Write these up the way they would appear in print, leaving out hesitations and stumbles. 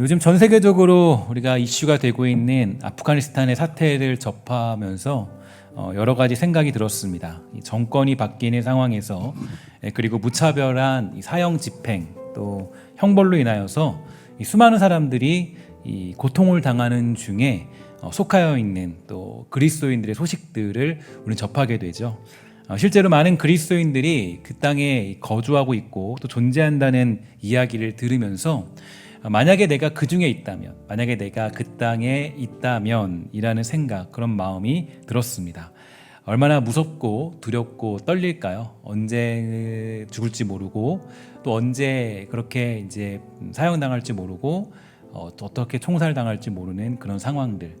요즘 전 세계적으로 우리가 이슈가 되고 있는 아프가니스탄의 사태를 접하면서 여러 가지 생각이 들었습니다. 이 정권이 바뀌는 상황에서 그리고 무차별한 이 사형 집행 또 형벌로 인하여서 이 수많은 사람들이 이 고통을 당하는 중에 속하여 있는 또 그리스도인들의 소식들을 우리는 접하게 되죠. 실제로 많은 그리스도인들이 그 땅에 거주하고 있고 또 존재한다는 이야기를 들으면서 만약에 내가 그 중에 있다면, 만약에 내가 그 땅에 있다면 이라는 생각, 그런 마음이 들었습니다. 얼마나 무섭고 두렵고 떨릴까요? 언제 죽을지 모르고 또 언제 그렇게 이제 사형당할지 모르고 또 어떻게 총살당할지 모르는 그런 상황들,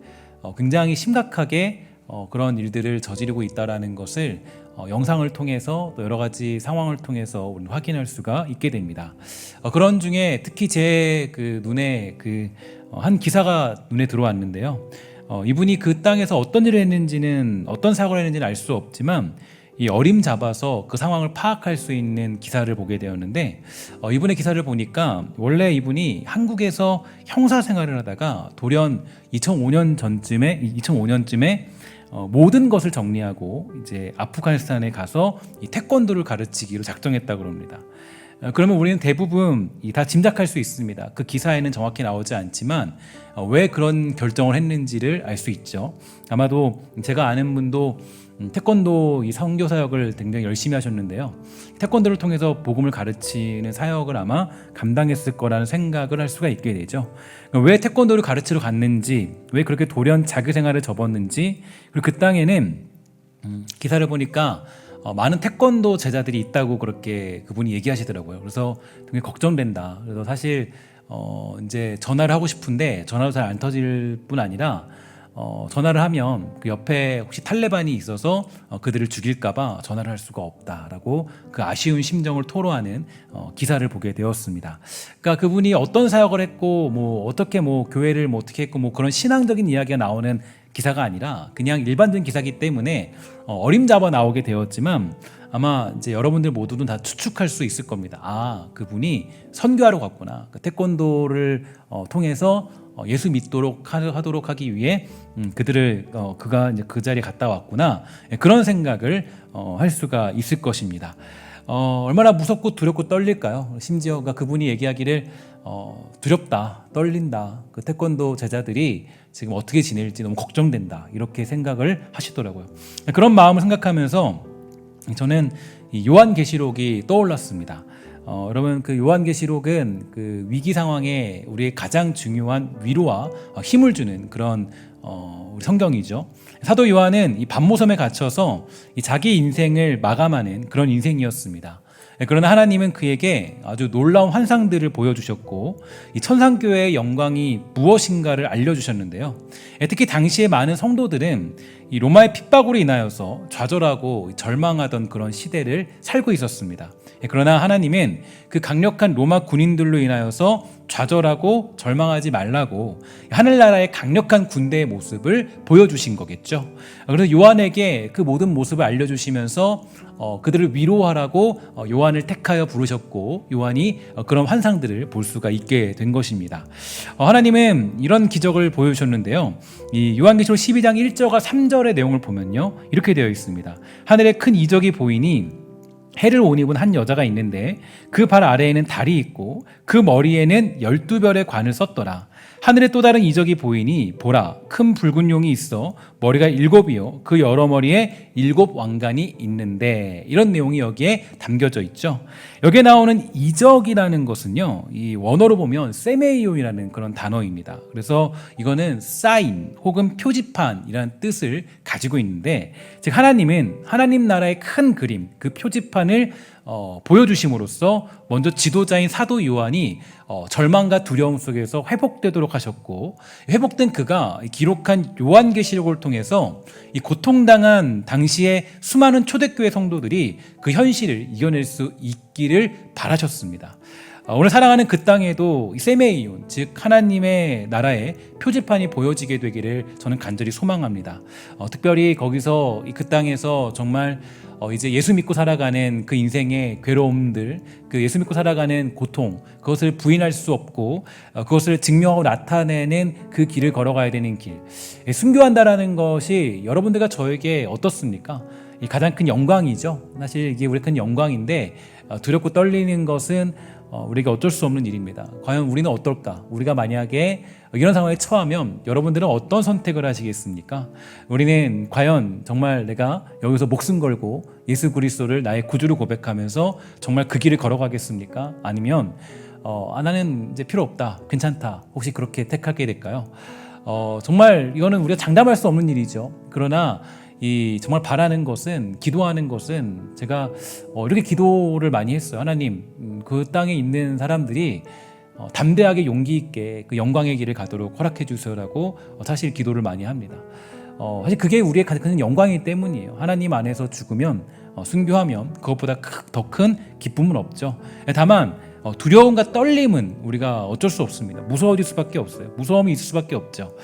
굉장히 심각하게 그런 일들을 저지르고 있다라는 것을 영상을 통해서 또 여러 가지 상황을 통해서 우리는 확인할 수가 있게 됩니다. 그런 중에 특히 제 그 눈에 한 기사가 눈에 들어왔는데요. 이분이 그 땅에서 어떤 일을 했는지는 어떤 사고를 했는지는 알 수 없지만 이 어림잡아서 그 상황을 파악할 수 있는 기사를 보게 되었는데 이분의 기사를 보니까 원래 이분이 한국에서 형사 생활을 하다가 돌연 2005년쯤에 모든 것을 정리하고 이제 아프가니스탄에 가서 이 태권도를 가르치기로 작정했다고 합니다. 그러면 우리는 대부분 다 짐작할 수 있습니다. 그 기사에는 정확히 나오지 않지만 왜 그런 결정을 했는지를 알 수 있죠. 아마도 제가 아는 분도 태권도 이 선교 사역을 굉장히 열심히 하셨는데요. 태권도를 통해서 복음을 가르치는 사역을 아마 감당했을 거라는 생각을 할 수가 있게 되죠. 왜 태권도를 가르치러 갔는지, 왜 그렇게 돌연 자기 생활을 접었는지, 그리고 그 땅에는 기사를 보니까 많은 태권도 제자들이 있다고 그렇게 그분이 얘기하시더라고요. 그래서 되게 걱정된다. 그래서 사실 이제 전화를 하고 싶은데 전화도 잘 안 터질 뿐 아니라 전화를 하면 그 옆에 혹시 탈레반이 있어서 그들을 죽일까봐 전화를 할 수가 없다라고 그 아쉬운 심정을 토로하는 기사를 보게 되었습니다. 그러니까 그분이 어떤 사역을 했고 뭐 어떻게 뭐 교회를 뭐 어떻게 했고 뭐 그런 신앙적인 이야기가 나오는 기사가 아니라 그냥 일반적인 기사이기 때문에 어림잡아 나오게 되었지만 아마 이제 여러분들 모두는 다 추측할 수 있을 겁니다. 아, 그분이 선교하러 갔구나. 그 태권도를 통해서 예수 믿도록 하도록 하기 위해 그들을 그가 이제 그 자리에 갔다 왔구나. 그런 생각을 할 수가 있을 것입니다. 얼마나 무섭고 두렵고 떨릴까요? 심지어가 그분이 얘기하기를 두렵다, 떨린다. 그 태권도 제자들이 지금 어떻게 지낼지 너무 걱정된다. 이렇게 생각을 하시더라고요. 그런 마음을 생각하면서 저는 이 요한계시록이 떠올랐습니다. 여러분 그 요한계시록은 그 위기 상황에 우리의 가장 중요한 위로와 힘을 주는 그런 우리 성경이죠. 사도 요한은 이 반모섬에 갇혀서 이 자기 인생을 마감하는 그런 인생이었습니다. 그러나 하나님은 그에게 아주 놀라운 환상들을 보여주셨고 이 천상교회의 영광이 무엇인가를 알려주셨는데요. 특히 당시에 많은 성도들은 이 로마의 핍박으로 인하여서 좌절하고 절망하던 그런 시대를 살고 있었습니다. 그러나 하나님은 그 강력한 로마 군인들로 인하여서 좌절하고 절망하지 말라고 하늘나라의 강력한 군대의 모습을 보여주신 거겠죠. 그래서 요한에게 그 모든 모습을 알려주시면서 그들을 위로하라고 요한을 택하여 부르셨고 요한이 그런 환상들을 볼 수가 있게 된 것입니다. 하나님은 이런 기적을 보여주셨는데요. 이 요한계시록 12장 1절과 3절의 내용을 보면요, 이렇게 되어 있습니다. 하늘에 큰 이적이 보이니 해를 옷 입은 한 여자가 있는데 그 발 아래에는 달이 있고 그 머리에는 12별의 관을 썼더라. 하늘에 또 다른 이적이 보이니 보라, 큰 붉은 용이 있어 머리가 7이요 그 여러 머리에 7 왕관이 있는데, 이런 내용이 여기에 담겨져 있죠. 여기에 나오는 이적이라는 것은요, 이 원어로 보면 세메이오이라는 그런 단어입니다. 그래서 이거는 사인 혹은 표지판이라는 뜻을 가지고 있는데, 즉 하나님은 하나님 나라의 큰 그림, 그 표지판을 보여주심으로써 먼저 지도자인 사도 요한이 절망과 두려움 속에서 회복되도록 하셨고, 회복된 그가 기록한 요한계시록을 통해서 이 고통당한 당시에 수많은 초대교회 성도들이 그 현실을 이겨낼 수 있기를 바라셨습니다. 오늘 살아가는 그 땅에도 이 세메이온, 즉 하나님의 나라의 표지판이 보여지게 되기를 저는 간절히 소망합니다. 특별히 거기서 그 땅에서 정말 이제 예수 믿고 살아가는 그 인생의 괴로움들, 그 예수 믿고 살아가는 고통, 그것을 부인할 수 없고 그것을 증명하고 나타내는 그 길을 걸어가야 되는 길. 순교한다라는 것이 여러분들과 저에게 어떻습니까? 가장 큰 영광이죠. 사실 이게 우리 큰 영광인데 두렵고 떨리는 것은 우리가 어쩔 수 없는 일입니다. 과연 우리는 어떨까? 우리가 만약에 이런 상황에 처하면 여러분들은 어떤 선택을 하시겠습니까? 우리는 과연 정말 내가 여기서 목숨 걸고 예수 그리스도를 나의 구주로 고백하면서 정말 그 길을 걸어가겠습니까? 아니면 나는 이제 필요 없다, 괜찮다, 혹시 그렇게 택하게 될까요? 정말 이거는 우리가 장담할 수 없는 일이죠. 그러나 정말 바라는 것은, 기도하는 것은, 제가 이렇게 기도를 많이 했어요. 하나님, 그 땅에 있는 사람들이 담대하게 용기 있게 그 영광의 길을 가도록 허락해 주세요라고 사실 기도를 많이 합니다. 사실 그게 우리의 가장 큰 영광이기 때문이에요. 하나님 안에서 죽으면, 순교하면 그것보다 더 큰 기쁨은 없죠. 다만 두려움과 떨림은 우리가 어쩔 수 없습니다. 무서워질 수밖에 없어요. 무서움이 있을 수밖에 없죠.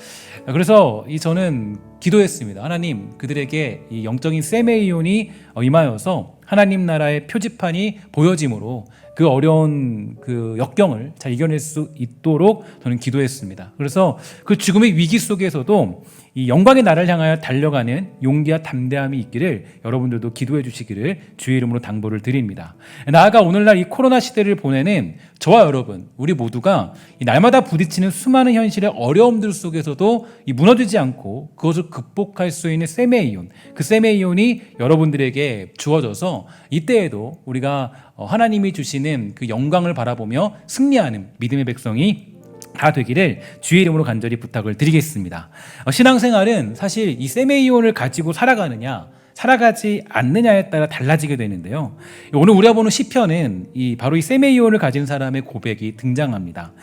그래서 저는 기도했습니다. 하나님, 그들에게 이 영적인 세메이온이 임하여서 하나님 나라의 표지판이 보여짐으로 그 어려운 그 역경을 잘 이겨낼 수 있도록 저는 기도했습니다. 그래서 그 죽음의 위기 속에서도 이 영광의 나라를 향하여 달려가는 용기와 담대함이 있기를 여러분들도 기도해 주시기를 주의 이름으로 당부를 드립니다. 나아가 오늘날 이 코로나 시대를 보내는 저와 여러분, 우리 모두가 이 날마다 부딪히는 수많은 현실의 어려움들 속에서도 이 무너지지 않고 그것을 극복할 수 있는 세메이온, 그 세메이온이 여러분들에게 주어져서 이때에도 우리가 하나님이 주시는 그 영광을 바라보며 승리하는 믿음의 백성이 다 되기를 주의 이름으로 간절히 부탁을 드리겠습니다. 신앙생활은 사실 이 세메이온을 가지고 살아가느냐 살아가지 않느냐에 따라 달라지게 되는데요. 오늘 우리가 보는 시편은 바로 이 세메이온을 가진 사람의 고백이 등장합니다.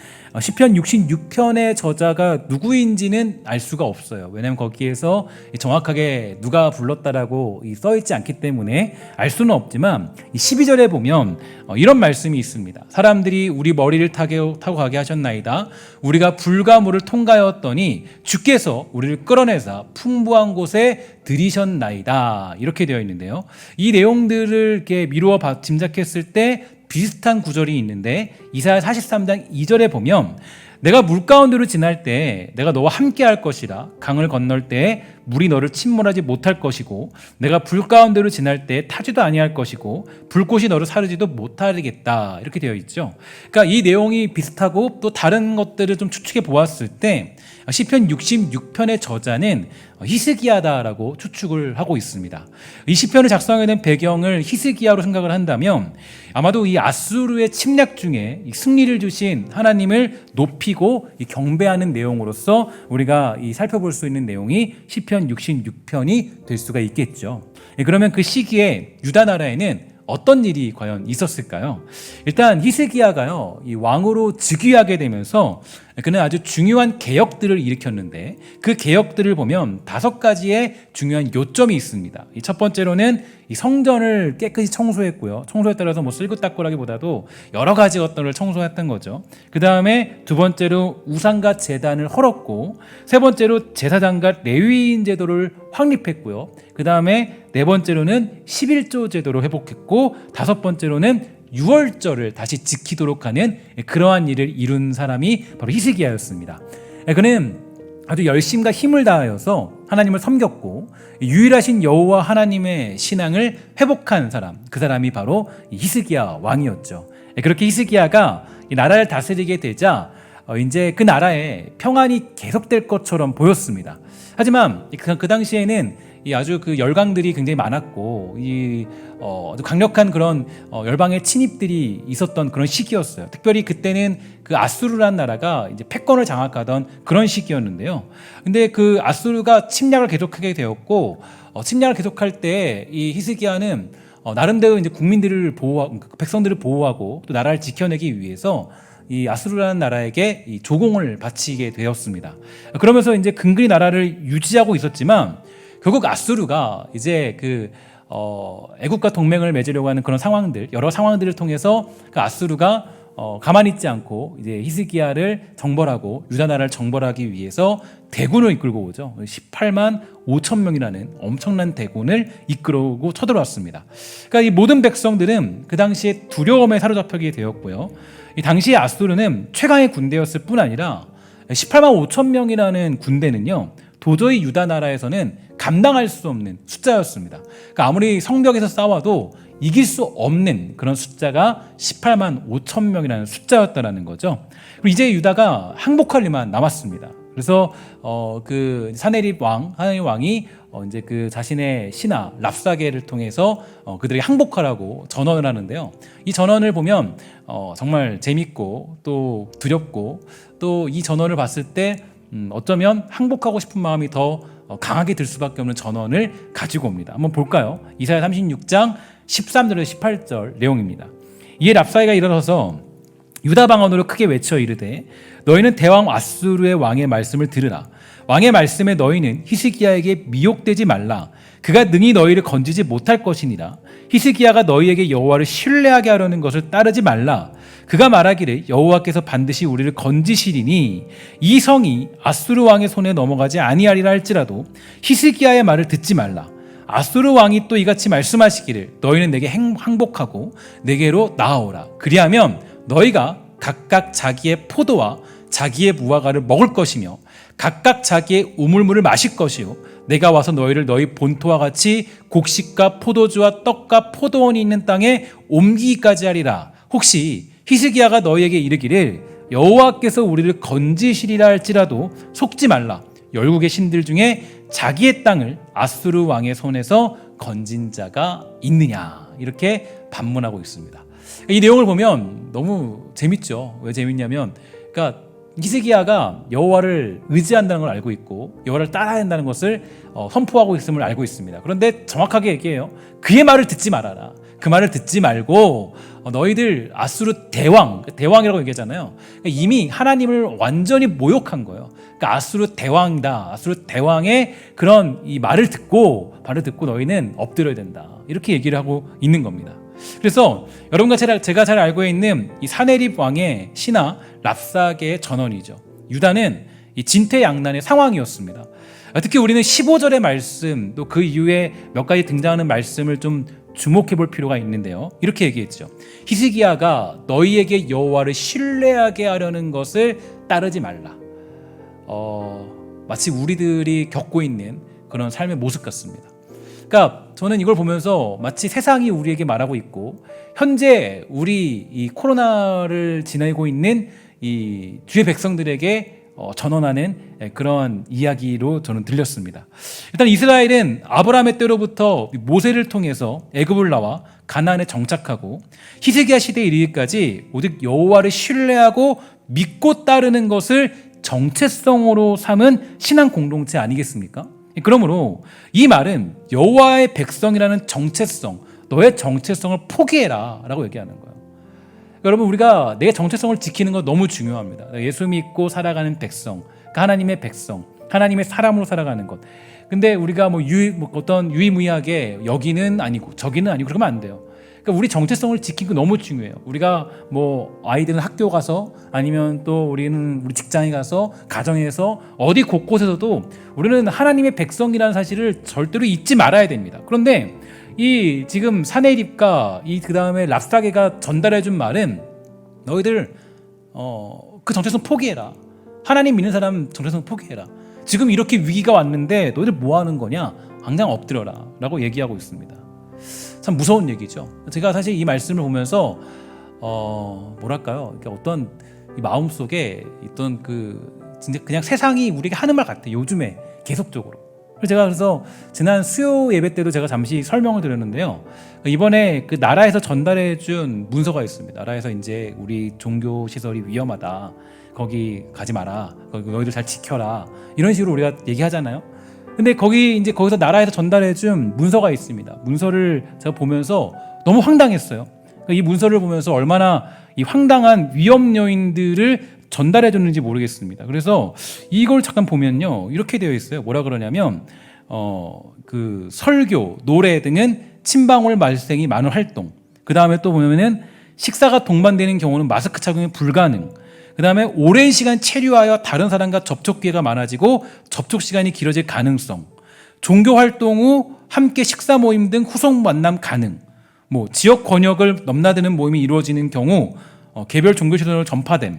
시편 66편의 저자가 누구인지는 알 수가 없어요. 왜냐하면 거기에서 정확하게 누가 불렀다라고 써있지 않기 때문에 알 수는 없지만 12절에 보면 이런 말씀이 있습니다. 사람들이 우리 머리를 타고 가게 하셨나이다. 우리가 불가물을 통과하였더니 주께서 우리를 끌어내사 풍부한 곳에 들이셨나이다. 이렇게 되어 있는데요. 이 내용들을 이렇게 미루어 짐작했을 때 비슷한 구절이 있는데 이사야 43장 2절에 보면 내가 물 가운데로 지날 때 내가 너와 함께 할 것이라 강을 건널 때 물이 너를 침몰하지 못할 것이고 내가 불 가운데로 지날 때 타지도 아니할 것이고 불꽃이 너를 사르지도 못하겠다 이렇게 되어 있죠. 그러니까 이 내용이 비슷하고 또 다른 것들을 좀 추측해 보았을 때 시편 66편의 저자는 히스기야다라고 추측을 하고 있습니다. 이 시편을 작성하게 된 배경을 히스기야로 생각을 한다면 아마도 이 아수르의 침략 중에 이 승리를 주신 하나님을 높이고 경배하는 내용으로서 우리가 살펴볼 수 있는 내용이 시편 66편이 될 수가 있겠죠. 그러면 그 시기에 유다 나라에는 어떤 일이 과연 있었을까요? 일단 히스기야가요, 이 왕으로 즉위하게 되면서 그는 아주 중요한 개혁들을 일으켰는데 그 개혁들을 보면 5가지의 중요한 요점이 있습니다. 첫 번째로는 이 성전을 깨끗이 청소했고요. 청소에 따라서 쓸고닦고라기보다도 여러 가지 것들을 청소했던 거죠. 그 다음에 두 번째로 우상과 제단을 헐었고, 세 번째로 제사장과 레위인 제도를 확립했고요. 그 다음에 네 번째로는 11조 제도를 회복했고, 다섯 번째로는 유월절을 다시 지키도록 하는 그러한 일을 이룬 사람이 바로 히스기야였습니다. 그는 아주 열심과 힘을 다하여서 하나님을 섬겼고 유일하신 여호와 하나님의 신앙을 회복한 사람, 그 사람이 바로 히스기야 왕이었죠. 그렇게 히스기야가 이 나라를 다스리게 되자 이제 그 나라에 평안이 계속될 것처럼 보였습니다. 하지만 그 당시에는 아주 그 열강들이 굉장히 많았고 아주 강력한 그런 열방의 침입들이 있었던 그런 시기였어요. 특별히 그때는 그 아수르라는 나라가 이제 패권을 장악하던 그런 시기였는데요. 근데 그 아수르가 침략을 계속하게 되었고 침략을 계속할 때 이 히스기야는 나름대로 이제 국민들을 보호하고 백성들을 보호하고 또 나라를 지켜내기 위해서 이 아수르라는 나라에게 이 조공을 바치게 되었습니다. 그러면서 이제 근근히 나라를 유지하고 있었지만 결국 아수르가 이제 애국과 동맹을 맺으려고 하는 그런 상황들, 여러 상황들을 통해서 그 아수르가 가만히 있지 않고 이제 히스기야를 정벌하고 유다 나라를 정벌하기 위해서 대군을 이끌고 오죠. 18만 5천 명이라는 엄청난 대군을 이끌고 쳐들어왔습니다. 그러니까 이 모든 백성들은 그 당시에 두려움에 사로잡히게 되었고요. 이 당시에 아수르는 최강의 군대였을 뿐 아니라 18만 5천 명이라는 군대는요, 도저히 유다 나라에서는 감당할 수 없는 숫자였습니다. 그러니까 아무리 성벽에서 싸워도 이길 수 없는 그런 숫자가 18만 5천 명이라는 숫자였다라는 거죠. 그리고 이제 유다가 항복할 일만 남았습니다. 그래서 그 사네립 왕이 이제 그 자신의 신하 랍사게를 통해서 그들이 항복하라고 전언을 하는데요. 이 전언을 보면 정말 재밌고 또 두렵고 또 이 전언을 봤을 때 어쩌면 항복하고 싶은 마음이 더 강하게 들 수밖에 없는 전언을 가지고 옵니다. 한번 볼까요? 이사야 36장 13절에서 18절 내용입니다. 이에 랍사게가 일어서서 유다 방언으로 크게 외쳐 이르되 너희는 대왕 아수르의 왕의 말씀을 들으라. 왕의 말씀에 너희는 히스기야에게 미혹되지 말라. 그가 능히 너희를 건지지 못할 것이니라. 히스기야가 너희에게 여호와를 신뢰하게 하려는 것을 따르지 말라. 그가 말하기를 여호와께서 반드시 우리를 건지시리니 이 성이 아수르 왕의 손에 넘어가지 아니하리라 할지라도 히스기야의 말을 듣지 말라. 아수르 왕이 또 이같이 말씀하시기를 너희는 내게 항복하고 내게로 나아오라. 그리하면 너희가 각각 자기의 포도와 자기의 무화과를 먹을 것이며 각각 자기의 우물물을 마실 것이요 내가 와서 너희를 너희 본토와 같이 곡식과 포도주와 떡과 포도원이 있는 땅에 옮기기까지 하리라. 혹시 히스기야가 너희에게 이르기를 여호와께서 우리를 건지시리라 할지라도 속지 말라. 열국의 신들 중에 자기의 땅을 아수르 왕의 손에서 건진 자가 있느냐, 이렇게 반문하고 있습니다. 이 내용을 보면 너무 재밌죠. 왜 재밌냐면, 그러니까 히스기야가 여호와를 의지한다는 걸 알고 있고 여호와를 따라야 한다는 것을 선포하고 있음을 알고 있습니다. 그런데 정확하게 얘기해요. 그의 말을 듣지 말아라. 그 말을 듣지 말고 너희들 아수르 대왕이라고 얘기하잖아요. 이미 하나님을 완전히 모욕한 거예요. 그러니까 아수르 대왕이다. 아수르 대왕의 그런 이 말을 듣고 너희는 엎드려야 된다. 이렇게 얘기를 하고 있는 겁니다. 그래서 여러분과 제가 잘 알고 있는 이 사네립 왕의 신하 랍사게의 전언이죠. 유다는 이 진퇴양난의 상황이었습니다. 특히 우리는 15절의 말씀, 또 그 이후에 몇 가지 등장하는 말씀을 좀 주목해 볼 필요가 있는데요. 이렇게 얘기했죠. 히스기야가 너희에게 여호와를 신뢰하게 하려는 것을 따르지 말라. 마치 우리들이 겪고 있는 그런 삶의 모습 같습니다. 그러니까 저는 이걸 보면서 마치 세상이 우리에게 말하고 있고 현재 우리 이 코로나를 지내고 있는 이 주의 백성들에게 전언하는 그런 이야기로 저는 들렸습니다. 일단 이스라엘은 아브라함의 때로부터 모세를 통해서 애굽을 나와 가나안에 정착하고 히스기야 시대에 이르기까지 오직 여호와를 신뢰하고 믿고 따르는 것을 정체성으로 삼은 신앙 공동체 아니겠습니까? 그러므로 이 말은 여호와의 백성이라는 정체성, 너의 정체성을 포기해라 라고 얘기하는 거예요. 여러분, 우리가 내 정체성을 지키는 건 너무 중요합니다. 예수 믿고 살아가는 백성, 그러니까 하나님의 백성, 하나님의 사람으로 살아가는 것. 근데 우리가 어떤 유의무이하게 여기는 아니고 저기는 아니고 그러면 안 돼요. 그러니까 우리 정체성을 지키는 거 너무 중요해요. 우리가 아이들은 학교 가서 아니면 또 우리는 우리 직장에 가서 가정에서 어디 곳곳에서도 우리는 하나님의 백성이라는 사실을 절대로 잊지 말아야 됩니다. 그런데 이 지금 사네립과 그 다음에 랍사게가 전달해준 말은 너희들 그 정체성 포기해라. 하나님 믿는 사람 정체성 포기해라. 지금 이렇게 위기가 왔는데 너희들 뭐 하는 거냐? 당장 엎드려라 라고 얘기하고 있습니다. 참 무서운 얘기죠. 제가 사실 이 말씀을 보면서 뭐랄까요? 어떤 이 마음속에 있던 진짜 그냥 세상이 우리가 하는 말 같아요. 요즘에 계속적으로. 그래서 지난 수요 예배 때도 제가 잠시 설명을 드렸는데요. 이번에 그 나라에서 전달해준 문서가 있습니다. 나라에서 이제 우리 종교 시설이 위험하다. 거기 가지 마라. 너희들 잘 지켜라. 이런 식으로 우리가 얘기하잖아요. 근데 거기서 나라에서 전달해준 문서가 있습니다. 문서를 제가 보면서 너무 황당했어요. 이 문서를 보면서 얼마나 이 황당한 위험 요인들을 전달해줬는지 모르겠습니다. 그래서 이걸 잠깐 보면요, 이렇게 되어 있어요. 뭐라 그러냐면 그 설교, 노래 등은 침방울 말생이 많은 활동. 그 다음에 또 보면은 식사가 동반되는 경우는 마스크 착용이 불가능. 그 다음에 오랜 시간 체류하여 다른 사람과 접촉 기회가 많아지고 접촉 시간이 길어질 가능성. 종교 활동 후 함께 식사 모임 등 후속 만남 가능. 지역 권역을 넘나드는 모임이 이루어지는 경우 개별 종교 시설을 전파됨.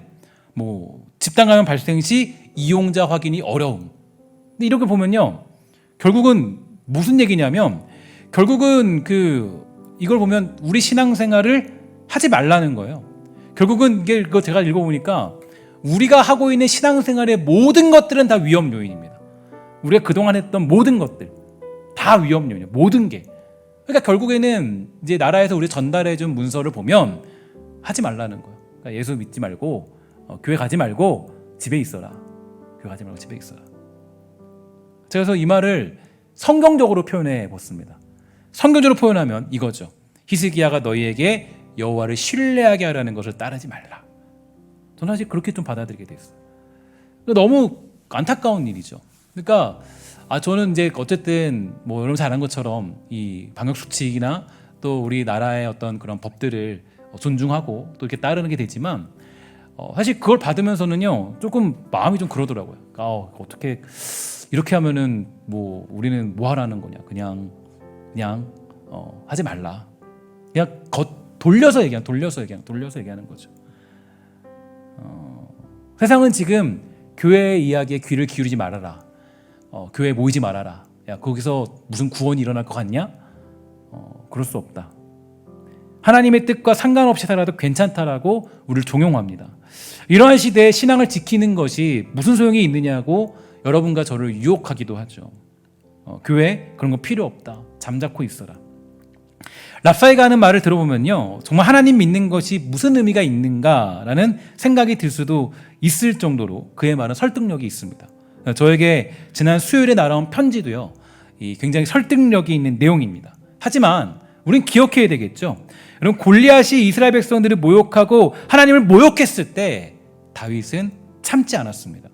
집단 감염 발생 시 이용자 확인이 어려움. 근데 이렇게 보면요, 결국은 무슨 얘기냐면 결국은 이걸 보면 우리 신앙생활을 하지 말라는 거예요. 결국은 이거 제가 읽어보니까 우리가 하고 있는 신앙생활의 모든 것들은 다 위험 요인입니다. 우리가 그동안 했던 모든 것들 다 위험 요인이에요. 모든 게. 그러니까 결국에는 이제 나라에서 우리 전달해준 문서를 보면 하지 말라는 거예요. 그러니까 예수 믿지 말고 교회 가지 말고 집에 있어라. 교회 가지 말고 집에 있어라. 제가 그래서 이 말을 성경적으로 표현해 봤습니다. 성경적으로 표현하면 이거죠. 히스기야가 너희에게 여호와를 신뢰하게 하라는 것을 따르지 말라. 저는 사실 그렇게 좀 받아들이게 됐어요. 너무 안타까운 일이죠. 그러니까 저는 이제 어쨌든 여러분 잘 아는 것처럼 이 방역 수칙이나 또 우리 나라의 어떤 그런 법들을 존중하고 또 이렇게 따르는 게 되지만 사실 그걸 받으면서는요 조금 마음이 좀 그러더라고요. 그러니까 어떻게 이렇게 하면은 우리는 뭐 하라는 거냐? 그냥 하지 말라. 그냥 돌려서 얘기하는 거죠. 세상은 지금 교회의 이야기에 귀를 기울이지 말아라. 교회에 모이지 말아라. 야, 거기서 무슨 구원이 일어날 것 같냐? 그럴 수 없다. 하나님의 뜻과 상관없이 살아도 괜찮다라고 우리를 종용합니다. 이러한 시대에 신앙을 지키는 것이 무슨 소용이 있느냐고 여러분과 저를 유혹하기도 하죠. 교회 그런 거 필요 없다. 잠자코 있어라. 랍사이가 하는 말을 들어보면요, 정말 하나님 믿는 것이 무슨 의미가 있는가라는 생각이 들 수도 있을 정도로 그의 말은 설득력이 있습니다. 저에게 지난 수요일에 날아온 편지도요, 굉장히 설득력이 있는 내용입니다. 하지만 우린 기억해야 되겠죠. 여러분, 골리앗이 이스라엘 백성들을 모욕하고 하나님을 모욕했을 때 다윗은 참지 않았습니다.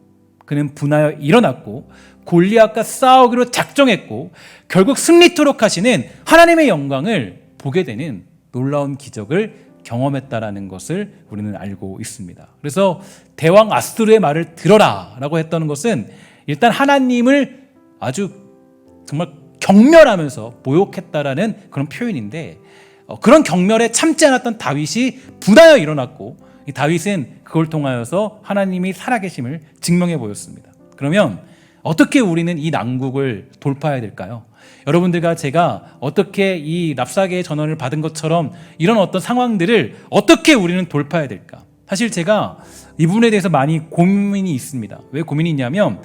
그는 분하여 일어났고 골리앗과 싸우기로 작정했고 결국 승리토록 하시는 하나님의 영광을 보게 되는 놀라운 기적을 경험했다라는 것을 우리는 알고 있습니다. 그래서 대왕 아수르의 말을 들어라 라고 했다는 것은 일단 하나님을 아주 정말 경멸하면서 모욕했다라는 그런 표현인데, 그런 경멸에 참지 않았던 다윗이 분하여 일어났고 이 다윗은 그걸 통하여서 하나님이 살아계심을 증명해 보였습니다. 그러면 어떻게 우리는 이 난국을 돌파해야 될까요? 여러분들과 제가 어떻게 이 랍사게의 전언을 받은 것처럼 이런 어떤 상황들을 어떻게 우리는 돌파해야 될까? 사실 제가 이 부분에 대해서 많이 고민이 있습니다. 왜 고민이 있냐면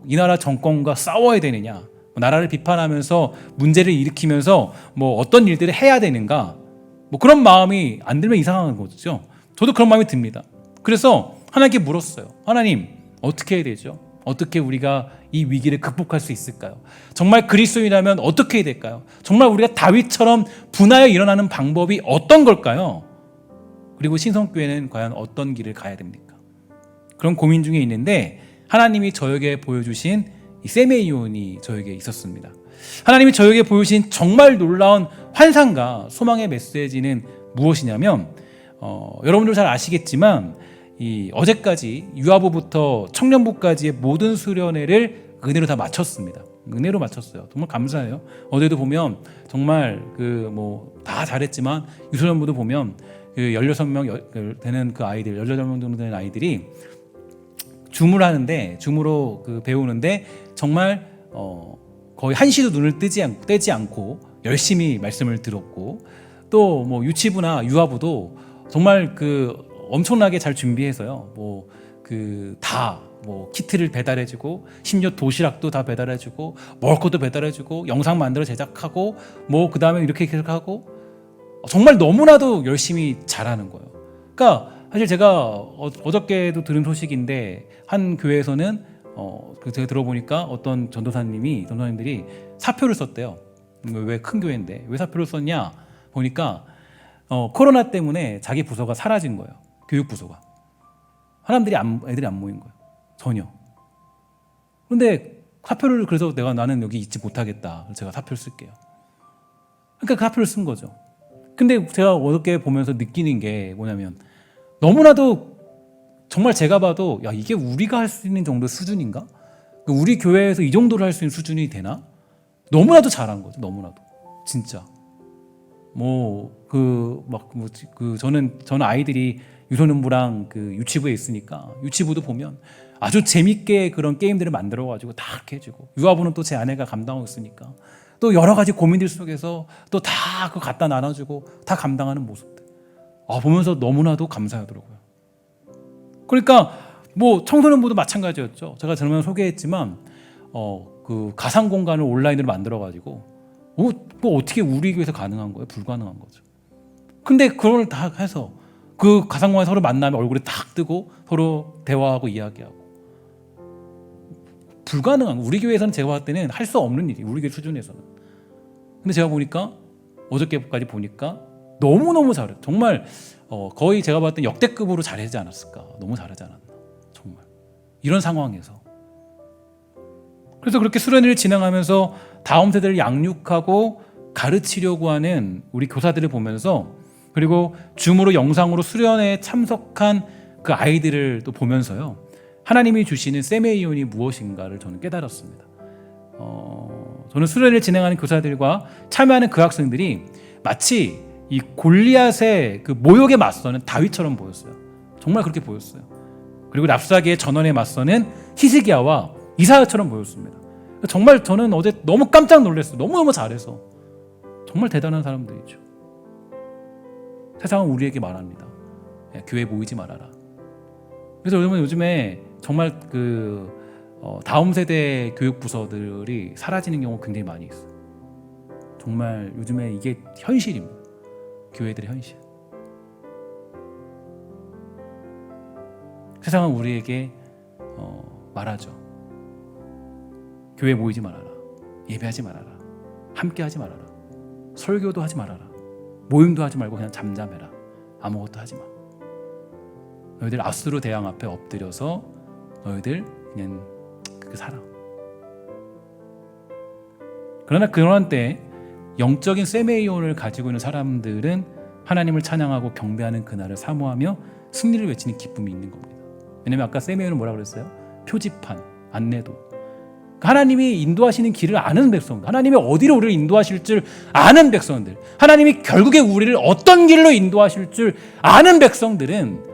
이 나라 정권과 싸워야 되느냐, 나라를 비판하면서 문제를 일으키면서 어떤 일들을 해야 되는가, 그런 마음이 안 들면 이상한 거죠. 저도 그런 마음이 듭니다. 그래서 하나님께 물었어요. 하나님, 어떻게 해야 되죠? 어떻게 우리가 이 위기를 극복할 수 있을까요? 정말 그리스도인이라면 어떻게 해야 될까요? 정말 우리가 다윗처럼 분하여 일어나는 방법이 어떤 걸까요? 그리고 신성교회는 과연 어떤 길을 가야 됩니까? 그런 고민 중에 있는데 하나님이 저에게 보여주신 이 세메이온이 저에게 있었습니다. 하나님이 저에게 보여주신 정말 놀라운 환상과 소망의 메시지는 무엇이냐면 여러분들 잘 아시겠지만 어제까지 유아부부터 청년부까지의 모든 수련회를 은혜로 다 마쳤습니다. 은혜로 마쳤어요. 정말 감사해요. 어제도 보면 정말 다 잘했지만 유소년부도 보면 16명 되는 그 아이들, 18명 정도 되는 아이들이 줌을 하는데, 줌으로 배우는데 정말 거의 한시도 눈을 떼지 않고 열심히 말씀을 들었고, 또 유치부나 유아부도 정말 엄청나게 잘 준비해서요. 다 키트를 배달해주고, 심지어 도시락도 다 배달해주고, 먹을 것도 배달해주고, 영상 만들어 제작하고, 그 다음에 이렇게 하고, 정말 너무나도 열심히 잘하는 거예요. 그러니까 사실 제가 어저께도 들은 소식인데 한 교회에서는 제가 들어보니까 어떤 전도사님들이 사표를 썼대요. 왜 큰 교회인데 왜 사표를 썼냐 보니까 코로나 때문에 자기 부서가 사라진 거예요. 교육 부서가. 애들이 안 모인 거예요. 전혀. 그런데 사표를, 그래서 나는 여기 있지 못하겠다. 제가 사표를 쓸게요. 그러니까 그 사표를 쓴 거죠. 근데 제가 어저께 보면서 느끼는 게 뭐냐면 너무나도 정말 제가 봐도 야 이게 우리가 할 수 있는 정도의 수준인가? 우리 교회에서 이 정도를 할 수 있는 수준이 되나? 너무나도 잘한 거죠. 너무나도 진짜 저는 아이들이 유소년부랑 그 유치부에 있으니까 유치부도 보면 아주 재밌게 그런 게임들을 만들어가지고 다 그렇게 해주고 유아부는 또 제 아내가 감당하고 있으니까 또 여러 가지 고민들 속에서 또 다 그거 갖다 나눠주고 다 감당하는 모습들 보면서 너무나도 감사하더라고요. 그러니까 뭐 청소년부도 마찬가지였죠. 제가 전에 소개했지만 그 가상 공간을 온라인으로 만들어가지고 그거 어떻게 우리 교회에서 가능한 거예요? 불가능한 거죠. 근데 그걸 다 해서 그 가상 공간에 서로 만나면 얼굴이 탁 뜨고 서로 대화하고 이야기하고 불가능한 우리 교회에서는 제가 봤을 때는 할 수 없는 일이 우리 교회 수준에서는. 근데 제가 보니까 어저께까지 보니까 너무너무 잘해. 정말 거의 제가 봤을 때 역대급으로 잘하지 않았을까. 너무 잘하지 않았나. 정말 이런 상황에서. 그래서 그렇게 수련회를 진행하면서 다음 세대를 양육하고 가르치려고 하는 우리 교사들을 보면서 그리고 줌으로 영상으로 수련회에 참석한 그 아이들을 또 보면서요. 하나님이 주시는 세메이온이 무엇인가를 저는 깨달았습니다. 저는 수련회를 진행하는 교사들과 참여하는 그 학생들이 마치 이 골리앗의 그 모욕에 맞서는 다윗처럼 보였어요. 정말 그렇게 보였어요. 그리고 랍사기의 전원에 맞서는 히스기야와 이사야처럼 보였습니다. 정말 저는 어제 너무 깜짝 놀랐어요. 너무너무 잘해서. 정말 대단한 사람들이죠. 세상은 우리에게 말합니다. 교회 모이지 말아라. 그래서 여러분 요즘에 정말 다음 세대 교육 부서들이 사라지는 경우가 굉장히 많이 있어요. 정말 요즘에 이게 현실입니다. 교회들의 현실. 세상은 우리에게 말하죠. 교회 모이지 말아라. 예배하지 말아라. 함께하지 말아라. 설교도 하지 말아라. 모임도 하지 말고 그냥 잠잠해라. 아무것도 하지 마. 너희들 아수르 대왕 앞에 엎드려서 너희들 그냥 그렇게 살아. 그러나 그런 때 영적인 세메이온을 가지고 있는 사람들은 하나님을 찬양하고 경배하는 그날을 사모하며 승리를 외치는 기쁨이 있는 겁니다. 왜냐하면 아까 세메이온은 뭐라고 그랬어요? 표지판, 안내도. 하나님이 인도하시는 길을 아는 백성들, 하나님이 어디로 우리를 인도하실 줄 아는 백성들, 하나님이 결국에 우리를 어떤 길로 인도하실 줄 아는 백성들은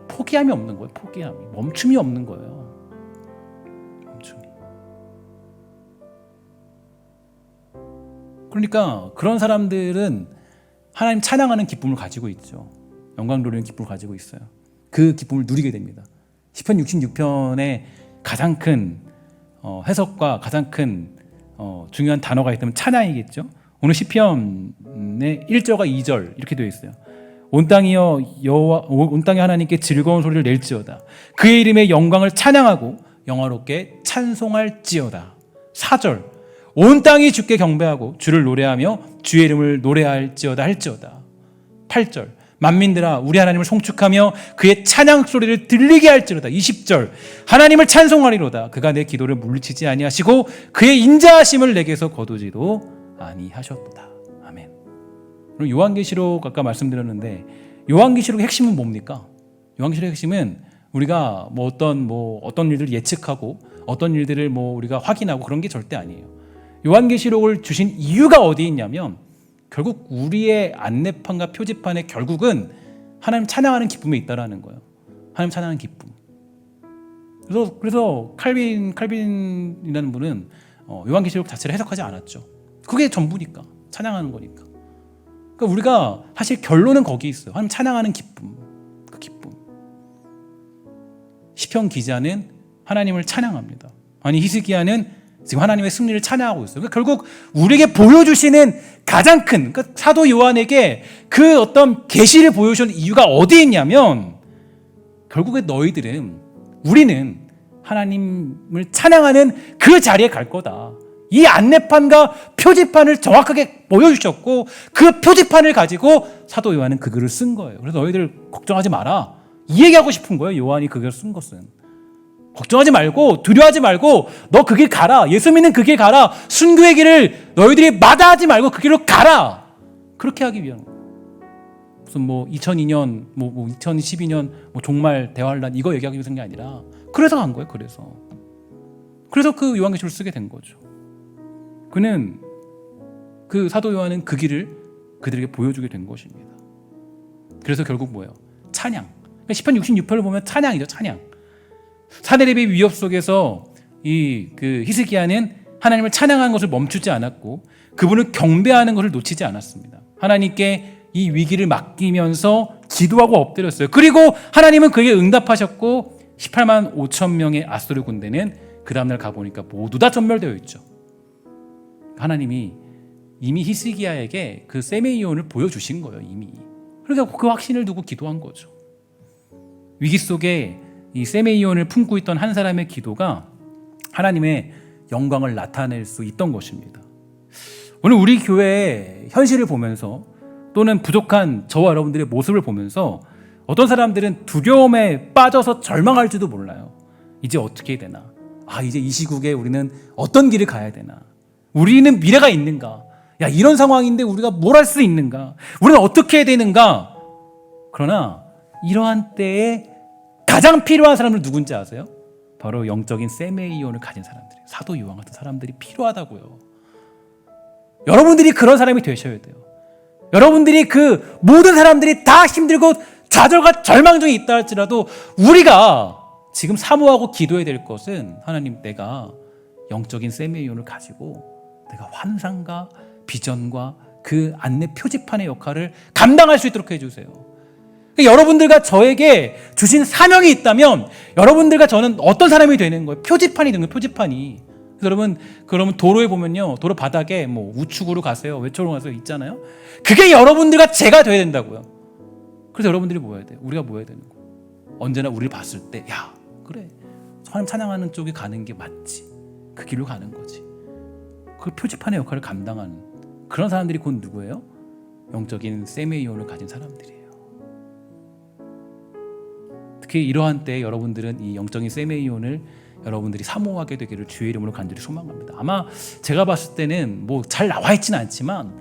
포기함이 없는 거예요. 포기함이. 멈춤이 없는 거예요. 멈춤이. 그러니까 그런 사람들은 하나님 찬양하는 기쁨을 가지고 있죠. 영광 돌리는 기쁨을 가지고 있어요. 그 기쁨을 누리게 됩니다. 시편 66편의 가장 큰 해석과 가장 큰 중요한 단어가 있다면 찬양이겠죠. 오늘 시편의 1절과 2절 이렇게 되어 있어요. 온 땅이 하나님께 즐거운 소리를 낼지어다. 그의 이름의 영광을 찬양하고 영화롭게 찬송할지어다. 4절 온 땅이 주께 경배하고 주를 노래하며 주의 이름을 노래할지어다 할지어다. 8절 만민들아 우리 하나님을 송축하며 그의 찬양 소리를 들리게 할지어다. 20절 하나님을 찬송하리로다. 그가 내 기도를 물리치지 아니하시고 그의 인자하심을 내게서 거두지도 아니하셨도다. 아멘. 그럼 요한계시록 아까 말씀드렸는데 요한계시록의 핵심은 뭡니까? 요한계시록의 핵심은 우리가 어떤 일들을 예측하고 어떤 일들을 우리가 확인하고 그런 게 절대 아니에요. 요한계시록을 주신 이유가 어디 있냐면 결국 우리의 안내판과 표지판의 결국은 하나님 찬양하는 기쁨에 있다라는 거예요. 하나님 찬양하는 기쁨. 그래서 칼빈이라는 분은 요한계시록 자체를 해석하지 않았죠. 그게 전부니까 찬양하는 거니까. 그러니까 우리가 사실 결론은 거기 있어요. 하나님 찬양하는 기쁨, 그 기쁨. 시편 기자는 하나님을 찬양합니다. 아니 히스기야는 지금 하나님의 승리를 찬양하고 있어요. 그러니까 결국 우리에게 보여주시는 가장 큰 그러니까 사도 요한에게 그 어떤 계시를 보여주는 이유가 어디에 있냐면 결국에 우리는 하나님을 찬양하는 그 자리에 갈 거다. 이 안내판과 표지판을 정확하게 보여주셨고 그 표지판을 가지고 사도 요한은 그 글을 쓴 거예요. 그래서 너희들 걱정하지 마라. 이 얘기하고 싶은 거예요. 요한이 그 글을 쓴 것은. 걱정하지 말고 두려워하지 말고 너 그 길 가라. 예수 믿는 그 길 가라. 순교의 길을 너희들이 마다하지 말고 그 길로 가라. 그렇게 하기 위한 거예요. 무슨 뭐 2002년, 뭐 2012년 뭐 종말 대환란 이거 얘기하기 위해서 한 게 아니라 그래서 간 거예요. 그래서 그 요한계시록을 쓰게 된 거죠. 그는 그 사도 요한은 그 길을 그들에게 보여주게 된 것입니다. 그래서 결국 뭐예요? 찬양. 시편 66편을 보면 찬양이죠. 찬양. 사내립의 위협 속에서 그 히스기야는 하나님을 찬양하는 것을 멈추지 않았고 그분을 경배하는 것을 놓치지 않았습니다. 하나님께 이 위기를 맡기면서 기도하고 엎드렸어요. 그리고 하나님은 그에게 응답하셨고 18만 5천 명의 아수르 군대는 그 다음날 가보니까 모두 다 전멸되어 있죠. 하나님이 이미 히스기야에게 그 세메이온을 보여주신 거예요. 이미. 그러니까 그 확신을 두고 기도한 거죠. 위기 속에 이 세메이온을 품고 있던 한 사람의 기도가 하나님의 영광을 나타낼 수 있던 것입니다. 오늘 우리 교회의 현실을 보면서 또는 부족한 저와 여러분들의 모습을 보면서 어떤 사람들은 두려움에 빠져서 절망할지도 몰라요. 이제 어떻게 해야 되나? 이제 이 시국에 우리는 어떤 길을 가야 되나? 우리는 미래가 있는가? 이런 상황인데 우리가 뭘 할 수 있는가? 우리는 어떻게 해야 되는가? 그러나 이러한 때에 가장 필요한 사람은 누군지 아세요? 바로 영적인 세메이온을 가진 사람들이에요. 사도 요한 같은 사람들이 필요하다고요. 여러분들이 그런 사람이 되셔야 돼요. 여러분들이 그 모든 사람들이 다 힘들고 좌절과 절망 중에 있다 할지라도 우리가 지금 사모하고 기도해야 될 것은 하나님, 내가 영적인 세메이온을 가지고 내가 환상과 비전과 그 안내 표지판의 역할을 감당할 수 있도록 해주세요. 여러분들과 저에게 주신 사명이 있다면 여러분들과 저는 어떤 사람이 되는 거예요? 표지판이 되는 거예요. 표지판이. 여러분, 그러면 도로에 보면요, 도로 바닥에 뭐 우측으로 가세요, 왼쪽으로 가세요 있잖아요. 그게 여러분들과 제가 돼야 된다고요. 그래서 여러분들이 뭐 해야 돼요? 우리가 뭐 해야 되는 거예요? 언제나 우리를 봤을 때, 그래, 하나님 찬양하는 쪽에 가는 게 맞지. 그 길로 가는 거지. 그 표지판의 역할을 감당하는 그런 사람들이 곧 누구예요? 영적인 세메이온을 가진 사람들이에요. 특히 이러한 때에 여러분들은 이 영적인 세메이온을 여러분들이 사모하게 되기를 주의 이름으로 간절히 소망합니다. 아마 제가 봤을 때는 뭐 잘 나와 있지는 않지만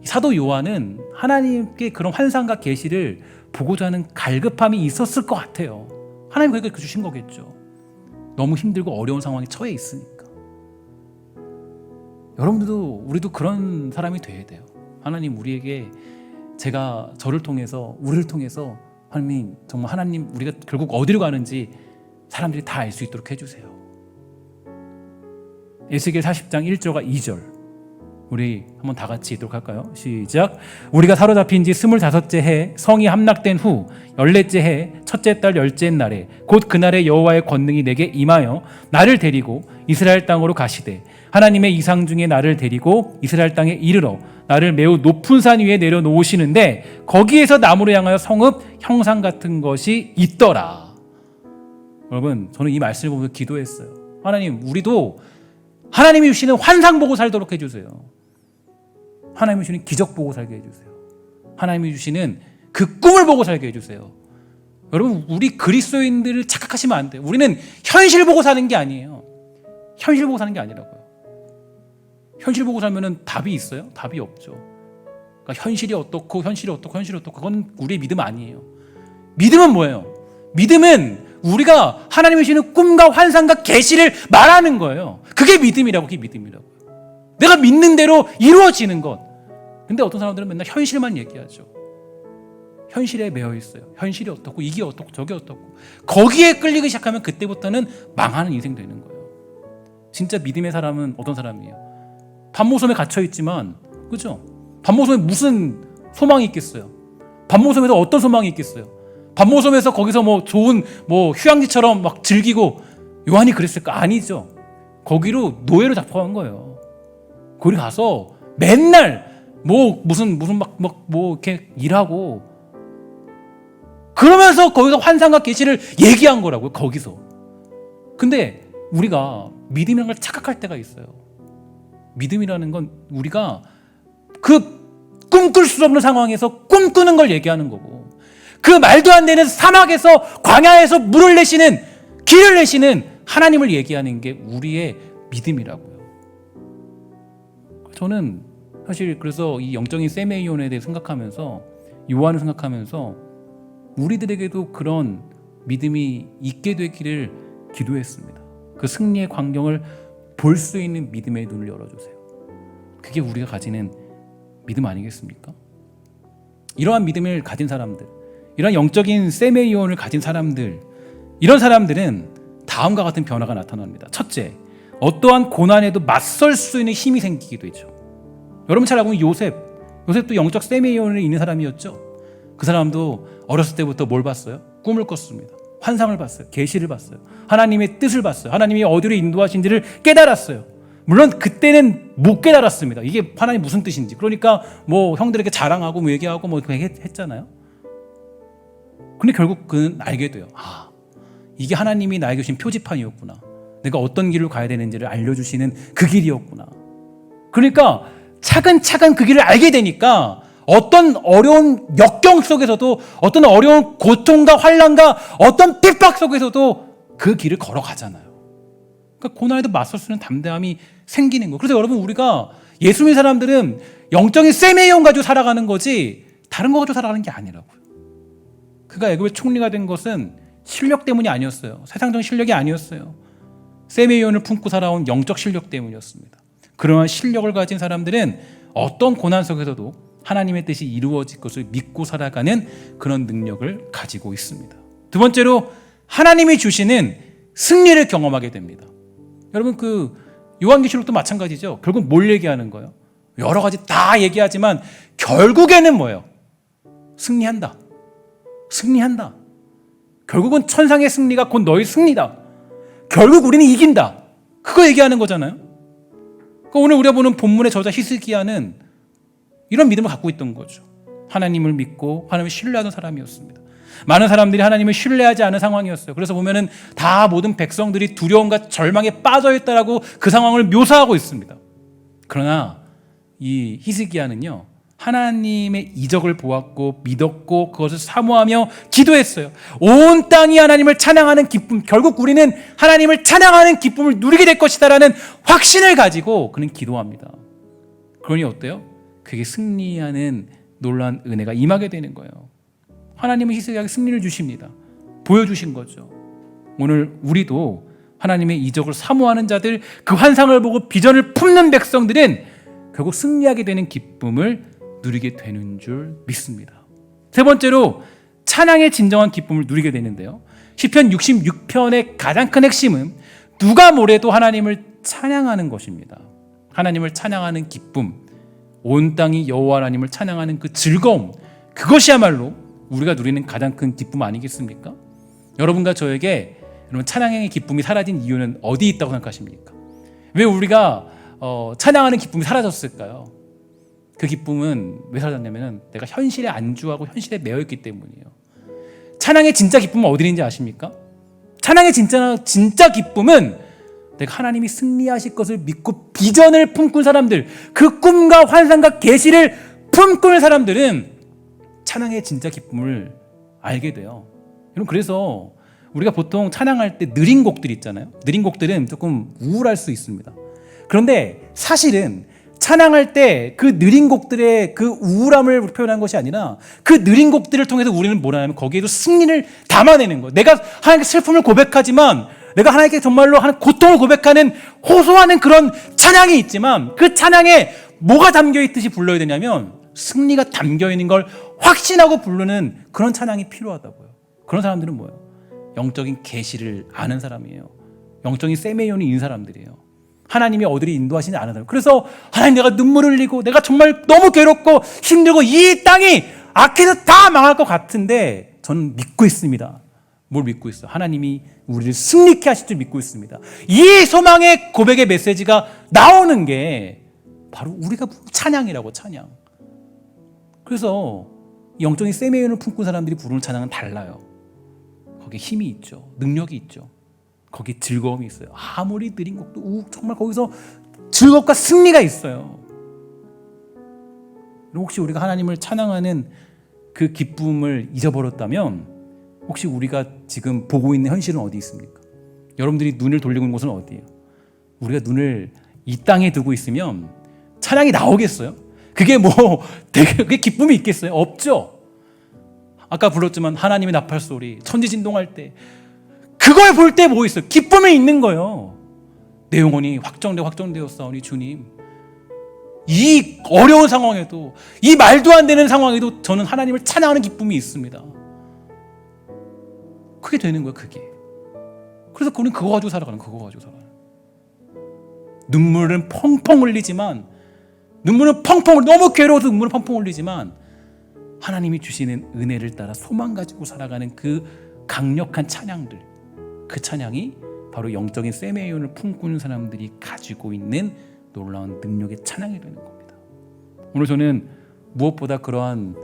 사도 요한은 하나님께 그런 환상과 계시를 보고자 하는 갈급함이 있었을 것 같아요. 하나님 그렇게 주신 거겠죠. 너무 힘들고 어려운 상황에 처해 있으니까. 여러분들도 우리도 그런 사람이 돼야 돼요. 하나님, 우리에게 저를 통해서 우리를 통해서 하나님, 정말 하나님, 우리가 결국 어디로 가는지 사람들이 다 알 수 있도록 해주세요. 에스겔 40장 1절과 2절 우리 한번 다 같이 읽도록 할까요? 시작. 우리가 사로잡힌 지 25째 해 성이 함락된 후 14째 해 첫째 달 10째 날에 곧 그날에 여호와의 권능이 내게 임하여 나를 데리고 이스라엘 땅으로 가시되 하나님의 이상 중에 나를 데리고 이스라엘 땅에 이르러 나를 매우 높은 산 위에 내려놓으시는데 거기에서 나무로 향하여 성읍 형상 같은 것이 있더라. 여러분, 저는 이 말씀을 보면서 기도했어요. 하나님, 우리도 하나님이 주시는 환상 보고 살도록 해주세요. 하나님이 주시는 기적 보고 살게 해주세요. 하나님이 주시는 그 꿈을 보고 살게 해주세요. 여러분, 우리 그리스도인들을 착각하시면 안 돼요. 우리는 현실 보고 사는 게 아니에요. 현실 보고 사는 게 아니라고요. 현실 보고 살면 답이 있어요? 답이 없죠. 그러니까 현실이 어떻고 그건 우리의 믿음 아니에요. 믿음은 뭐예요? 믿음은 우리가 하나님이 주시는 꿈과 환상과 계시를 말하는 거예요. 그게 믿음이라고. 내가 믿는 대로 이루어지는 것. 근데 어떤 사람들은 맨날 현실만 얘기하죠. 현실에 매여 있어요. 현실이 어떻고 이게 어떻고 저게 어떻고. 거기에 끌리기 시작하면 그때부터는 망하는 인생 되는 거예요. 진짜 믿음의 사람은 어떤 사람이에요? 밤모섬에 갇혀 있지만, 그죠? 밤모섬에 무슨 소망이 있겠어요? 밤모섬에서 어떤 소망이 있겠어요? 밤모섬에서 거기서 뭐 좋은 뭐 휴양지처럼 막 즐기고 요한이 그랬을까? 아니죠. 거기로 노예로 잡혀간 거예요. 거기 가서 맨날 무슨 이렇게 일하고 그러면서 거기서 환상과 계시를 얘기한 거라고요. 거기서. 근데 우리가 믿음이라는 걸 착각할 때가 있어요. 믿음이라는 건 우리가 그 꿈꿀 수 없는 상황에서 꿈꾸는 걸 얘기하는 거고, 그 말도 안 되는 사막에서 광야에서 물을 내시는, 길을 내시는 하나님을 얘기하는 게 우리의 믿음이라고요. 저는 사실 그래서 이 영적인 세메이온에 대해 생각하면서 요한을 생각하면서 우리들에게도 그런 믿음이 있게 되기를 기도했습니다. 그 승리의 광경을 볼 수 있는 믿음의 눈을 열어주세요. 그게 우리가 가지는 믿음 아니겠습니까? 이러한 믿음을 가진 사람들, 이러한 영적인 세메이온을 가진 사람들, 이런 사람들은 다음과 같은 변화가 나타납니다. 첫째, 어떠한 고난에도 맞설 수 있는 힘이 생기게 되죠. 여러분 잘 알고 있는 요셉도 영적 세메이온을 있는 사람이었죠. 그 사람도 어렸을 때부터 뭘 봤어요? 꿈을 꿨습니다. 환상을 봤어요. 계시를 봤어요. 하나님의 뜻을 봤어요. 하나님이 어디로 인도하신지를 깨달았어요. 물론 그때는 못 깨달았습니다. 이게 하나님 무슨 뜻인지. 그러니까 뭐 형들에게 자랑하고 뭐 얘기하고 뭐 했잖아요. 근데 결국 그는 알게 돼요. 이게 하나님이 나에게 주신 표지판이었구나. 내가 어떤 길로 가야 되는지를 알려주시는 그 길이었구나. 그러니까 차근차근 그 길을 알게 되니까 어떤 어려운 역경 속에서도, 어떤 어려운 고통과 환난과 어떤 핍박 속에서도 그 길을 걸어가잖아요. 그러니까 고난에도 맞설 수 있는 담대함이 생기는 거예요. 그래서 여러분, 우리가 예수 믿는 사람들은 영적인 세메이온 가지고 살아가는 거지 다른 거 가지고 살아가는 게 아니라고요. 그가 애굽의 총리가 된 것은 실력 때문이 아니었어요. 세상적인 실력이 아니었어요. 세메이온을 품고 살아온 영적 실력 때문이었습니다. 그러한 실력을 가진 사람들은 어떤 고난 속에서도 하나님의 뜻이 이루어질 것을 믿고 살아가는 그런 능력을 가지고 있습니다. 두 번째로, 하나님이 주시는 승리를 경험하게 됩니다. 여러분, 그 요한계시록도 마찬가지죠. 결국 뭘 얘기하는 거예요? 여러 가지 다 얘기하지만 결국에는 뭐예요? 승리한다. 결국은 천상의 승리가 곧 너의 승리다. 결국 우리는 이긴다. 그거 얘기하는 거잖아요. 그러니까 오늘 우리가 보는 본문의 저자 히스기야는 이런 믿음을 갖고 있던 거죠. 하나님을 믿고 하나님을 신뢰하던 사람이었습니다. 많은 사람들이 하나님을 신뢰하지 않은 상황이었어요. 그래서 보면은 다 모든 백성들이 두려움과 절망에 빠져 있다라고 그 상황을 묘사하고 있습니다. 그러나 이 히스기야는요, 하나님의 이적을 보았고 믿었고 그것을 사모하며 기도했어요. 온 땅이 하나님을 찬양하는 기쁨, 결국 우리는 하나님을 찬양하는 기쁨을 누리게 될 것이다라는 확신을 가지고 그는 기도합니다. 그러니 어때요? 그게 승리하는 놀라운 은혜가 임하게 되는 거예요. 하나님은 히스기야에게 승리를 주십니다. 보여주신 거죠. 오늘 우리도 하나님의 이적을 사모하는 자들, 그 환상을 보고 비전을 품는 백성들은 결국 승리하게 되는 기쁨을 누리게 되는 줄 믿습니다. 세 번째로, 찬양의 진정한 기쁨을 누리게 되는데요. 시편 66편의 가장 큰 핵심은 누가 뭐래도 하나님을 찬양하는 것입니다. 하나님을 찬양하는 기쁨, 온 땅이 여호와 하나님을 찬양하는 그 즐거움, 그것이야말로 우리가 누리는 가장 큰 기쁨 아니겠습니까? 여러분과 저에게 여러분 찬양의 기쁨이 사라진 이유는 어디 있다고 생각하십니까? 왜 우리가 찬양하는 기쁨이 사라졌을까요? 그 기쁨은 왜 사라졌냐면 내가 현실에 안주하고 현실에 매여있기 때문이에요. 찬양의 진짜 기쁨은 어디 있는지 아십니까? 찬양의 진짜 기쁨은 내가 하나님이 승리하실 것을 믿고 비전을 품꾼 사람들, 그 꿈과 환상과 계시를 품꾼 사람들은 찬양의 진짜 기쁨을 알게 돼요. 여러분, 그래서 우리가 보통 찬양할 때 느린 곡들 있잖아요. 느린 곡들은 조금 우울할 수 있습니다. 그런데 사실은 찬양할 때 그 느린 곡들의 그 우울함을 표현한 것이 아니라 그 느린 곡들을 통해서 우리는 뭐라냐면 거기에도 승리를 담아내는 거예요. 내가 하나님께 슬픔을 고백하지만, 내가 하나님께 정말로 하는 고통을 고백하는, 호소하는 그런 찬양이 있지만 그 찬양에 뭐가 담겨있듯이 불러야 되냐면 승리가 담겨있는 걸 확신하고 부르는 그런 찬양이 필요하다고요. 그런 사람들은 뭐예요? 영적인 계시를 아는 사람이에요. 영적인 세메이온이 있는 사람들이에요. 하나님이 어디를 인도하시지 않은 사람. 그래서 하나님, 내가 눈물을 흘리고 내가 정말 너무 괴롭고 힘들고 이 땅이 악해서 다 망할 것 같은데 저는 믿고 있습니다. 뭘 믿고 있어요? 하나님이 우리를 승리케 하실 줄 믿고 있습니다. 이 소망의 고백의 메시지가 나오는 게 바로 우리가 찬양이라고, 찬양. 그래서 영적인 세메이온을 품고 사람들이 부르는 찬양은 달라요. 거기에 힘이 있죠. 능력이 있죠. 거기에 즐거움이 있어요. 아무리 느린 곡도 정말 거기서 즐겁과 승리가 있어요. 혹시 우리가 하나님을 찬양하는 그 기쁨을 잊어버렸다면 혹시 우리가 지금 보고 있는 현실은 어디 있습니까? 여러분들이 눈을 돌리고 있는 곳은 어디예요? 우리가 눈을 이 땅에 두고 있으면 찬양이 나오겠어요? 그게 뭐 되게 그게 기쁨이 있겠어요? 없죠. 아까 불렀지만 하나님의 나팔 소리, 천지진동할 때 그걸 볼 때 뭐 있어요? 기쁨이 있는 거예요. 내 영혼이 확정되었사오니 주님, 이 어려운 상황에도, 이 말도 안 되는 상황에도 저는 하나님을 찬양하는 기쁨이 있습니다. 그게 되는 거예요. 그게. 그래서 우리는 그거 가지고 살아가는, 눈물은 펑펑 흘리지만, 너무 괴로워서 눈물을 펑펑 흘리지만 하나님이 주시는 은혜를 따라 소망 가지고 살아가는 그 강력한 찬양들, 그 찬양이 바로 영적인 세메이온을 품꾸는 사람들이 가지고 있는 놀라운 능력의 찬양이 되는 겁니다. 오늘 저는 무엇보다 그러한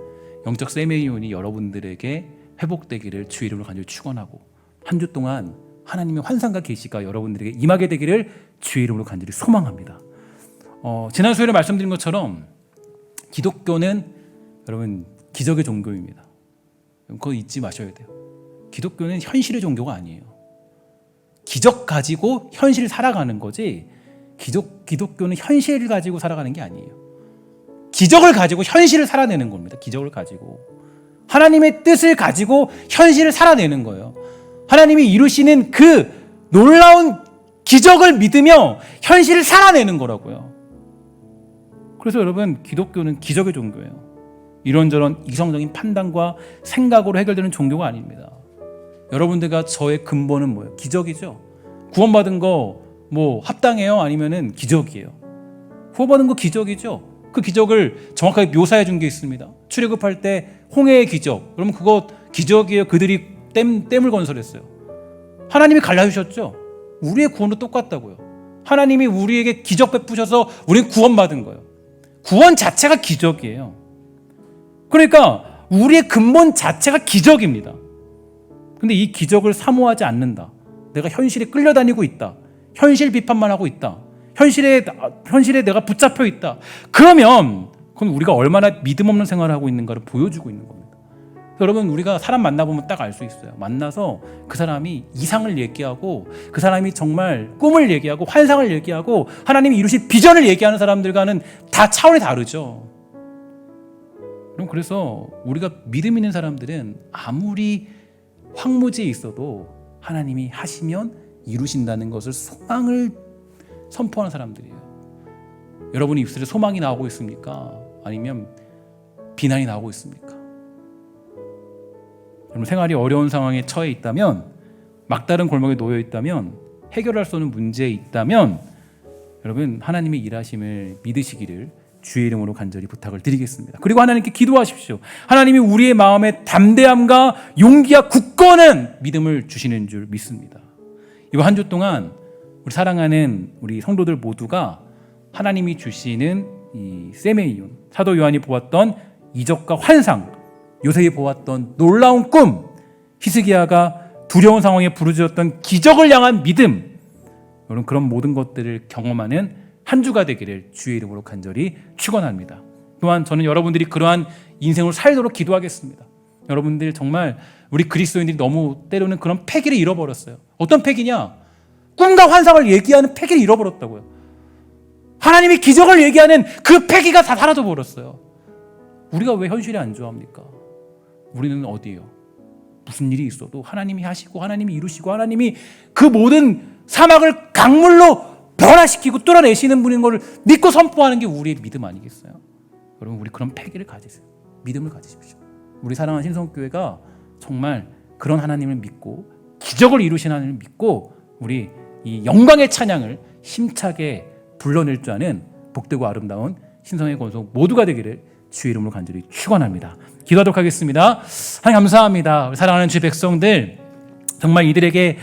영적 세메이온이 여러분들에게 회복되기를 주의 이름으로 간절히 축원하고, 한 주 동안 하나님의 환상과 계시가 여러분들에게 임하게 되기를 주의 이름으로 간절히 소망합니다. 지난 수요일에 말씀드린 것처럼 기독교는 여러분 기적의 종교입니다. 그거 잊지 마셔야 돼요. 기독교는 현실의 종교가 아니에요. 기적 가지고 현실을 살아가는 거지, 기독교는 현실을 가지고 살아가는 게 아니에요. 기적을 가지고 현실을 살아내는 겁니다. 기적을 가지고 하나님의 뜻을 가지고 현실을 살아내는 거예요. 하나님이 이루시는 그 놀라운 기적을 믿으며 현실을 살아내는 거라고요. 그래서 여러분, 기독교는 기적의 종교예요. 이런저런 이성적인 판단과 생각으로 해결되는 종교가 아닙니다. 여러분들과 저의 근본은 뭐예요? 기적이죠. 구원받은 거 뭐 합당해요? 아니면은 기적이에요? 구원받은 거 기적이죠. 그 기적을 정확하게 묘사해 준 게 있습니다. 출애굽할 때 홍해의 기적, 여러분 그거 기적이에요. 그들이 댐을 건설했어요. 하나님이 갈라주셨죠. 우리의 구원도 똑같다고요. 하나님이 우리에게 기적 베푸셔서 우리는 구원받은 거예요. 구원 자체가 기적이에요. 그러니까 우리의 근본 자체가 기적입니다. 근데 이 기적을 사모하지 않는다. 내가 현실에 끌려다니고 있다. 현실 비판만 하고 있다. 현실에 내가 붙잡혀 있다. 그러면 그건 우리가 얼마나 믿음 없는 생활을 하고 있는가를 보여주고 있는 겁니다. 여러분, 우리가 사람 만나보면 딱 알 수 있어요. 만나서 그 사람이 이상을 얘기하고, 그 사람이 정말 꿈을 얘기하고 환상을 얘기하고 하나님이 이루신 비전을 얘기하는 사람들과는 다 차원이 다르죠. 그럼 그래서 우리가 믿음 있는 사람들은 아무리 황무지에 있어도 하나님이 하시면 이루신다는 것을 소망을 선포하는 사람들이에요. 여러분의 입술에 소망이 나오고 있습니까? 아니면 비난이 나오고 있습니까? 여러분, 생활이 어려운 상황에 처해 있다면, 막다른 골목에 놓여 있다면, 해결할 수 없는 문제에 있다면 여러분, 하나님의 일하심을 믿으시기를 주의 이름으로 간절히 부탁을 드리겠습니다. 그리고 하나님께 기도하십시오. 하나님이 우리의 마음에 담대함과 용기와 굳건한 믿음을 주시는 줄 믿습니다. 이번 한 주 동안 우리 사랑하는 우리 성도들 모두가 하나님이 주시는 이 세메이온, 사도 요한이 보았던 이적과 환상, 요셉이 보았던 놀라운 꿈, 히스기야가 두려운 상황에 부르짖었던 기적을 향한 믿음, 여러분 그런 모든 것들을 경험하는 한 주가 되기를 주의 이름으로 간절히 축원합니다. 또한 저는 여러분들이 그러한 인생을 살도록 기도하겠습니다. 여러분들 정말 우리 그리스도인들이 너무 때로는 그런 패기를 잃어버렸어요. 어떤 패기냐? 꿈과 환상을 얘기하는 패기를 잃어버렸다고요. 하나님이 기적을 얘기하는 그 패기가 다 사라져 버렸어요. 우리가 왜 현실이 안 좋아합니까? 우리는 어디예요? 무슨 일이 있어도 하나님이 하시고 하나님이 이루시고 하나님이 그 모든 사막을 강물로 변화시키고 뚫어내시는 분인 것을 믿고 선포하는 게 우리의 믿음 아니겠어요? 여러분, 우리 그런 패기를 가지세요. 믿음을 가지십시오. 우리 사랑하는 신성교회가 정말 그런 하나님을 믿고 기적을 이루신 하나님을 믿고 우리 이 영광의 찬양을 힘차게 불러낼 줄 아는 복되고 아름다운 신성의 권속 모두가 되기를 주의 이름으로 간절히 축원합니다. 기도하도록 하겠습니다. 하나님 감사합니다. 사랑하는 주의 백성들, 정말 이들에게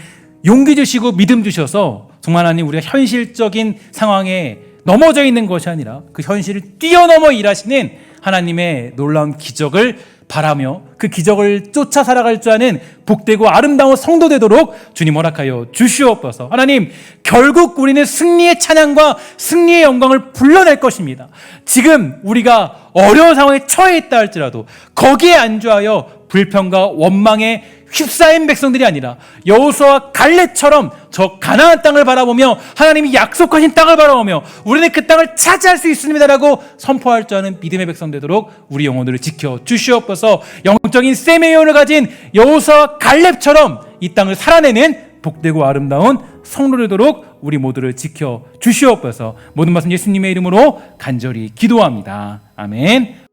용기 주시고 믿음 주셔서 정말 하나님, 우리가 현실적인 상황에 넘어져 있는 것이 아니라 그 현실을 뛰어넘어 일하시는 하나님의 놀라운 기적을 바라며 그 기적을 쫓아 살아갈 줄 아는 복되고 아름다운 성도 되도록 주님 허락하여 주시옵소서. 하나님, 결국 우리는 승리의 찬양과 승리의 영광을 불러낼 것입니다. 지금 우리가 어려운 상황에 처해 있다 할지라도 거기에 안주하여 불평과 원망에 휩싸인 백성들이 아니라 여호수아와 갈렙처럼 저 가나안 땅을 바라보며 하나님이 약속하신 땅을 바라보며 우리는 그 땅을 차지할 수 있습니다라고 선포할 줄 아는 믿음의 백성 되도록 우리 영혼들을 지켜 주시옵소서. 영적인 셈의 영혼을 가진 여호수아와 갈렙처럼 이 땅을 살아내는 복되고 아름다운 성로 되도록 우리 모두를 지켜 주시옵소서. 모든 말씀 예수님의 이름으로 간절히 기도합니다. 아멘.